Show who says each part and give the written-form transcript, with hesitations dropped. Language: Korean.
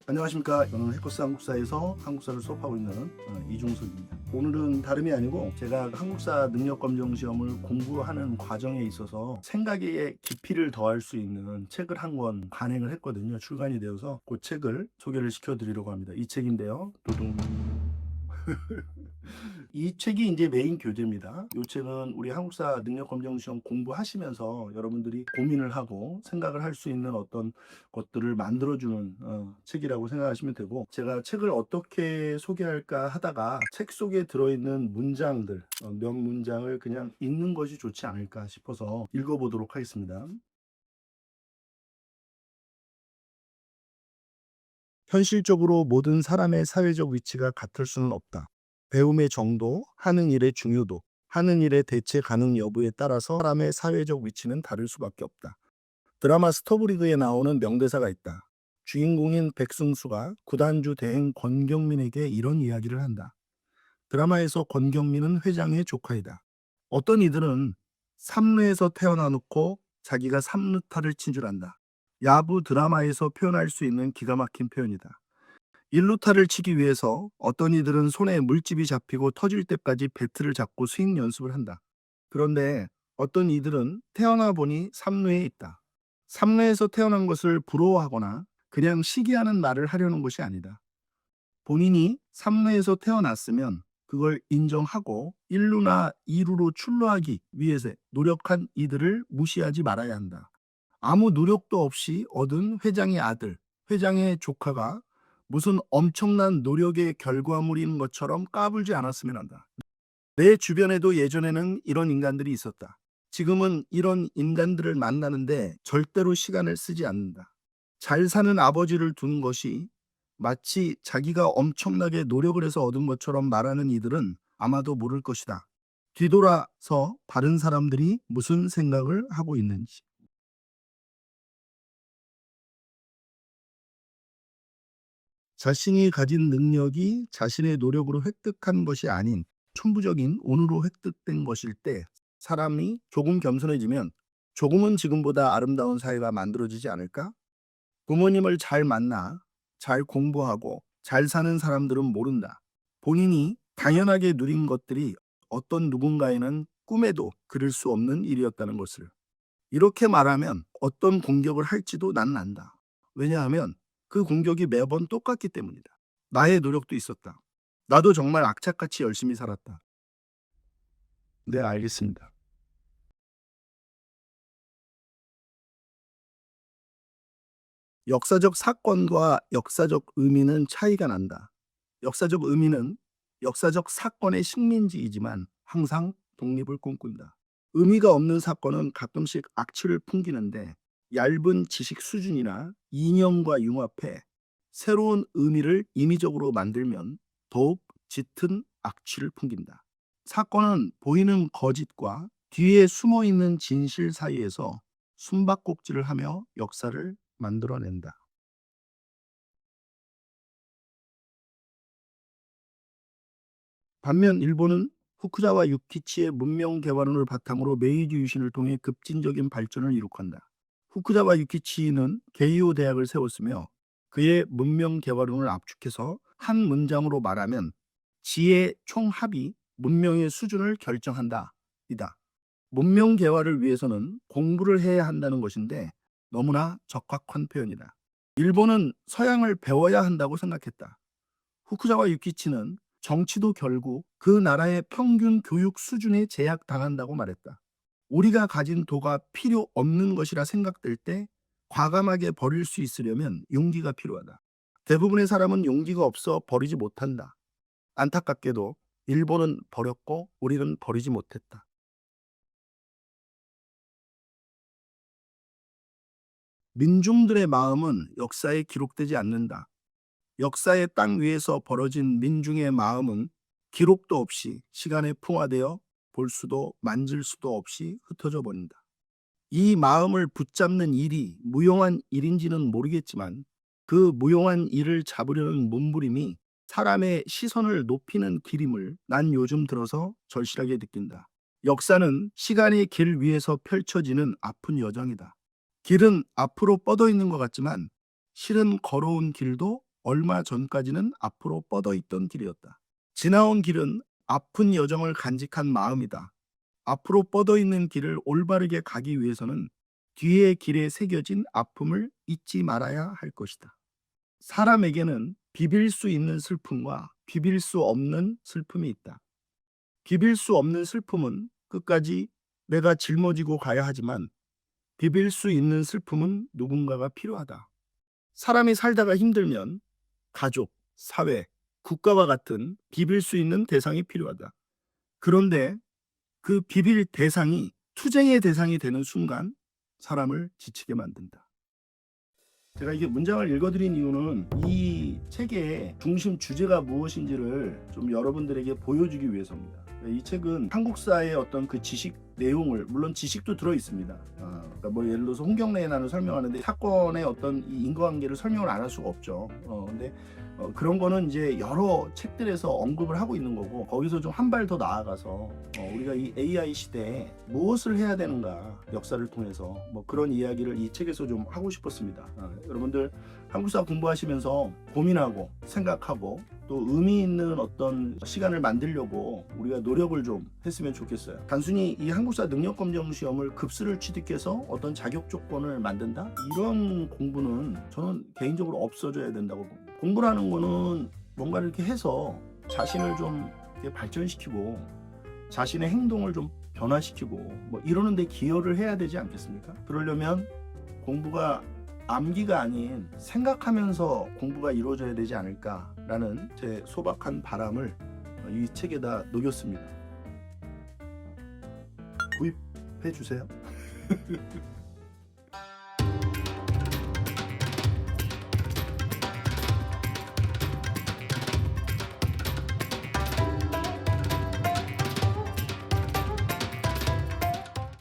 Speaker 1: 안녕하십니까. 저는 해커스 한국사에서 한국사를 수업하고 있는 이중석입니다. 오늘은 다름이 아니고 제가 한국사 능력검정시험을 공부하는 과정에 있어서 생각의 깊이를 더할 수 있는 책을 한 권 간행을 했거든요. 출간이 되어서 그 책을 소개를 시켜드리려고 합니다. 이 책인데요. 두둥. 이 책이 이제 메인 교재입니다. 이 책은 우리 한국사 능력검정시험 공부하시면서 여러분들이 고민을 하고 생각을 할 수 있는 어떤 것들을 만들어주는 책이라고 생각하시면 되고, 제가 책을 어떻게 소개할까 하다가 책 속에 들어있는 문장들, 몇 문장을 그냥 읽는 것이 좋지 않을까 싶어서 읽어보도록 하겠습니다. 현실적으로 모든 사람의 사회적 위치가 같을 수는 없다. 배움의 정도, 하는 일의 중요도, 하는 일의 대체 가능 여부에 따라서 사람의 사회적 위치는 다를 수밖에 없다. 드라마 스토브리그에 나오는 명대사가 있다. 주인공인 백승수가 구단주 대행 권경민에게 이런 이야기를 한다. 드라마에서 권경민은 회장의 조카이다. 어떤 이들은 삼루에서 태어나 놓고 자기가 삼루타를 친 줄 안다. 야구 드라마에서 표현할 수 있는 기가 막힌 표현이다. 1루타를 치기 위해서 어떤 이들은 손에 물집이 잡히고 터질 때까지 배트를 잡고 스윙 연습을 한다. 그런데 어떤 이들은 태어나 보니 3루에 있다. 3루에서 태어난 것을 부러워하거나 그냥 시기하는 말을 하려는 것이 아니다. 본인이 3루에서 태어났으면 그걸 인정하고 1루나 2루로 출루하기 위해서 노력한 이들을 무시하지 말아야 한다. 아무 노력도 없이 얻은 회장의 아들, 회장의 조카가 무슨 엄청난 노력의 결과물인 것처럼 까불지 않았으면 한다. 내 주변에도 예전에는 이런 인간들이 있었다. 지금은 이런 인간들을 만나는데 절대로 시간을 쓰지 않는다. 잘 사는 아버지를 둔 것이 마치 자기가 엄청나게 노력을 해서 얻은 것처럼 말하는 이들은 아마도 모를 것이다. 뒤돌아서 다른 사람들이 무슨 생각을 하고 있는지. 자신이 가진 능력이 자신의 노력으로 획득한 것이 아닌 천부적인 운으로 획득된 것일 때 사람이 조금 겸손해지면 조금은 지금보다 아름다운 사회가 만들어지지 않을까? 부모님을 잘 만나 잘 공부하고 잘 사는 사람들은 모른다. 본인이 당연하게 누린 것들이 어떤 누군가에는 꿈에도 그릴 수 없는 일이었다는 것을. 이렇게 말하면 어떤 공격을 할지도 나는 안다. 왜냐하면 그 공격이 매번 똑같기 때문이다. 나의 노력도 있었다. 나도 정말 악착같이 열심히 살았다. 네, 알겠습니다. 역사적 사건과 역사적 의미는 차이가 난다. 역사적 의미는 역사적 사건의 식민지이지만 항상 독립을 꿈꾼다. 의미가 없는 사건은 가끔씩 악취를 풍기는데 얇은 지식 수준이나 이념과 융합해 새로운 의미를 임의적으로 만들면 더욱 짙은 악취를 풍긴다. 사건은 보이는 거짓과 뒤에 숨어 있는 진실 사이에서 숨바꼭질을 하며 역사를 만들어낸다. 반면 일본은 후쿠자와 유키치의 문명 개발론을 바탕으로 메이지 유신을 통해 급진적인 발전을 이룩한다. 후쿠자와 유키치는 게이오 대학을 세웠으며 그의 문명 개발론을 압축해서 한 문장으로 말하면 지의 총합이 문명의 수준을 결정한다. 이다. 문명 개발을 위해서는 공부를 해야 한다는 것인데 너무나 적확한 표현이다. 일본은 서양을 배워야 한다고 생각했다. 후쿠자와 유키치는 정치도 결국 그 나라의 평균 교육 수준에 제약당한다고 말했다. 우리가 가진 도가 필요 없는 것이라 생각될 때 과감하게 버릴 수 있으려면 용기가 필요하다. 대부분의 사람은 용기가 없어 버리지 못한다. 안타깝게도 일본은 버렸고 우리는 버리지 못했다. 민중들의 마음은 역사에 기록되지 않는다. 역사의 땅 위에서 벌어진 민중의 마음은 기록도 없이 시간에 풍화되어 볼 수도 만질 수도 없이 흩어져 버린다. 이 마음을 붙잡는 일이 무용한 일인지는 모르겠지만 그 무용한 일을 잡으려는 몸부림이 사람의 시선을 높이는 길임을 난 요즘 들어서 절실하게 느낀다. 역사는 시간의 길 위에서 펼쳐지는 아픈 여정이다. 길은 앞으로 뻗어 있는 것 같지만 실은 걸어온 길도 얼마 전까지는 앞으로 뻗어 있던 길이었다. 지나온 길은 아픈 여정을 간직한 마음이다. 앞으로 뻗어 있는 길을 올바르게 가기 위해서는 뒤의 길에 새겨진 아픔을 잊지 말아야 할 것이다. 사람에게는 비빌 수 있는 슬픔과 비빌 수 없는 슬픔이 있다. 비빌 수 없는 슬픔은 끝까지 내가 짊어지고 가야 하지만 비빌 수 있는 슬픔은 누군가가 필요하다. 사람이 살다가 힘들면 가족, 사회, 국가와 같은 비빌 수 있는 대상이 필요하다. 그런데 그 비빌 대상이 투쟁의 대상이 되는 순간 사람을 지치게 만든다. 제가 이게 문장을 읽어드린 이유는 이 책의 중심 주제가 무엇인지를 좀 여러분들에게 보여주기 위해서입니다. 이 책은 한국사의 어떤 그 지식 내용을, 물론 지식도 들어 있습니다. 그러니까 뭐 예를 들어서 홍경래의 난을 설명하는데 사건의 어떤 이 인과관계를 설명을 안 할 수가 없죠. 근데 그런 거는 이제 여러 책들에서 언급을 하고 있는 거고, 거기서 좀 한 발 더 나아가서 우리가 이 AI 시대에 무엇을 해야 되는가, 역사를 통해서 뭐 그런 이야기를 이 책에서 좀 하고 싶었습니다. 여러분들 한국사 공부하시면서 고민하고 생각하고 또 의미 있는 어떤 시간을 만들려고 우리가 노력을 좀 했으면 좋겠어요. 단순히 이 한국사 능력검정 시험을 급수를 취득해서 어떤 자격 조건을 만든다? 이런 공부는 저는 개인적으로 없어져야 된다고 봅니다. 공부라는 거는 뭔가를 이렇게 해서 자신을 좀 이렇게 발전시키고 자신의 행동을 좀 변화시키고 뭐 이러는 데 기여를 해야 되지 않겠습니까? 그러려면 공부가 암기가 아닌 생각하면서 공부가 이루어져야 되지 않을까라는 제 소박한 바람을 이 책에다 녹였습니다. 구입해 주세요.